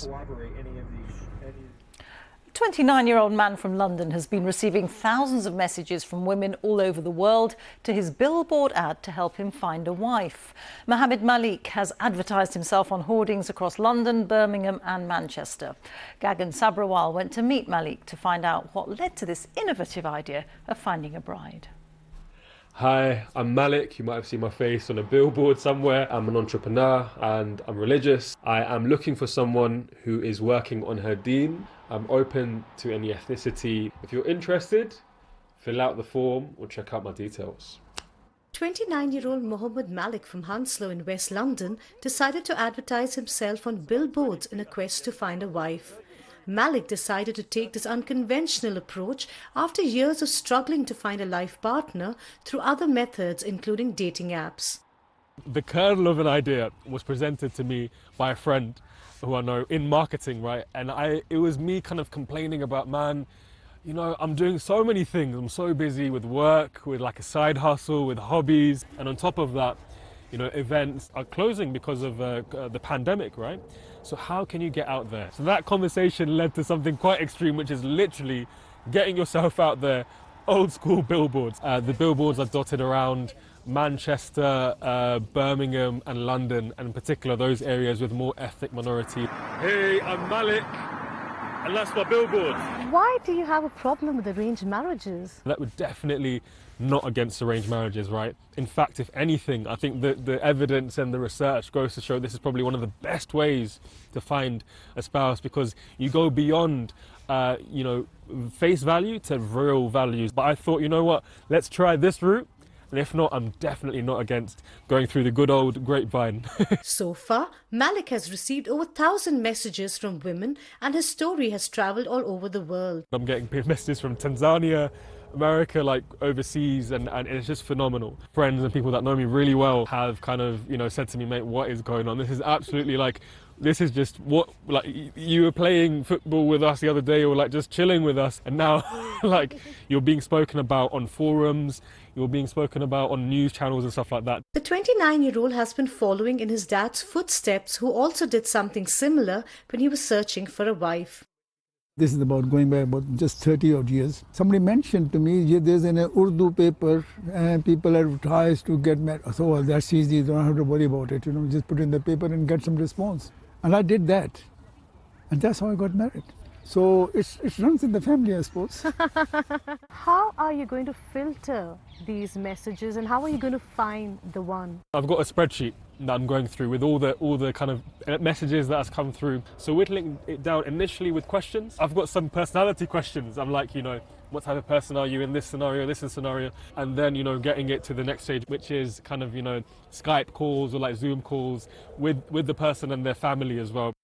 relationships. 29-year-old man from London has been receiving thousands of messages from women all over the world to his billboard ad to help him find a wife. Mohammed Malik has advertised himself on hoardings across London, Birmingham and Manchester. Gagan Sabrawal went to meet Malik to find out what led to this innovative idea of finding a bride. Hi, I'm Malik. You might have seen my face on a billboard somewhere. I'm an entrepreneur and I'm religious. I am looking for someone who is working on her deen. I'm open to any ethnicity. If you're interested, fill out the form or check out my details. 29-year-old Mohammed Malik from Hounslow in West London decided to advertise himself on billboards in a quest to find a wife. Malik decided to take this unconventional approach after years of struggling to find a life partner through other methods, including dating apps. The kernel of an idea was presented to me by a friend who I know in marketing, right? And it was me kind of complaining about, man, you know, I'm doing so many things. I'm so busy with work, with like a side hustle, with hobbies. And on top of that, you know, events are closing because of the pandemic, right? So how can you get out there? So that conversation led to something quite extreme, which is literally getting yourself out there, old school billboards. The billboards are dotted around Manchester, Birmingham and London, and in particular those areas with more ethnic minority. Hey, I'm Malik, and that's my billboard. Why do you have a problem with arranged marriages? That would definitely not against arranged marriages, right? In fact, if anything, I think the evidence and the research goes to show this is probably one of the best ways to find a spouse, because you go beyond you know, face value to real values. But I thought, you know what, let's try this route. And if not, I'm definitely not against going through the good old grapevine. So far, Malik has received over 1,000 messages from women, and his story has travelled all over the world. I'm getting messages from Tanzania, America, like overseas, and it's just phenomenal. Friends and people that know me really well have kind of, you know, said to me, mate, what is going on? This is absolutely like, this is just what, like, you were playing football with us the other day, or like just chilling with us, and now like you're being spoken about on forums, you're being spoken about on news channels and stuff like that. The 29-year-old has been following in his dad's footsteps, who also did something similar when he was searching for a wife. This is about going back about just 30 odd years. Somebody mentioned to me, yeah, there's an Urdu paper and people advertise to get married. So, well, that's easy, you don't have to worry about it. You know, just put in the paper and get some response. And I did that. And that's how I got married. So it runs in the family, I suppose. How are you going to filter these messages, and how are you going to find the one? I've got a spreadsheet that I'm going through with all the kind of messages that has come through. So whittling it down initially with questions. I've got some personality questions. I'm like, you know, what type of person are you in this scenario, and then, you know, getting it to the next stage, which is kind of, you know, Skype calls or like Zoom calls with the person and their family as well.